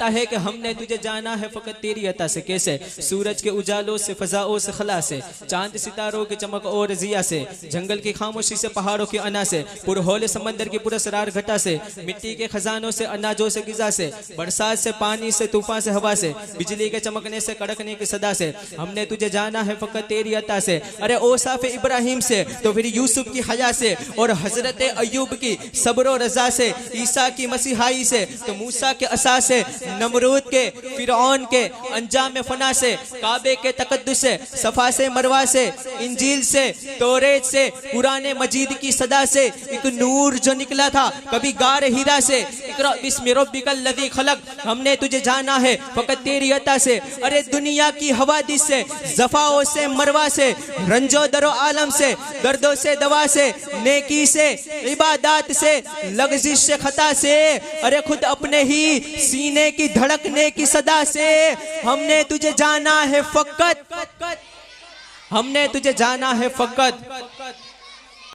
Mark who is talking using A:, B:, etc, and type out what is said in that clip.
A: है कि हमने तुझे जाना है फकत तेरी अता से। कैसे? सूरज के उजालों से, फजाओं से, खला से, चांद सितारों की चमक और जिया से, जंगल की खामोशी से, पहाड़ों की अना से, पुरहोले समंदर की पुरस्रार घटा से, मिट्टी के खजानों से, अनाजों से, गिजा से, बरसात से, पानी से, तूफान से, हवा से, बिजली के चमकने से, कड़कने की सदा से, हमने तुझे जाना है फकत तेरी अता से। अरे ओसाफ इब्राहिम से तो फिर यूसुफ की हया से, और हजरत अयूब की सब्र रजा से, ईसा की मसीहाई से तो मूसा के असा से, नमरूद के, फिरौन के अंजाम फना से, काबे के तकद्दुस से, सफा से, मरवा से, इंजील से, तौरेत से, कुरान मजीद की सदा से, एक नूर जो निकला था कभी गार हीरा से, इक़रा बिस्मि रब्बिकल लज़ी खलक, हमने तुझे जाना है फकत तेरी अता से। अरे दुनिया की हवादिस से, जफाओं से, मरवा से, रंजो दरो आलम से, दर्दों से, दवा से, नेकी से, इबादत से, लग़ज़िश से, खता से, अरे खुद अपने ही सीने की धड़कने की सदा से, हमने तुझे जाना है फकत, हमने तुझे जाना है फकत।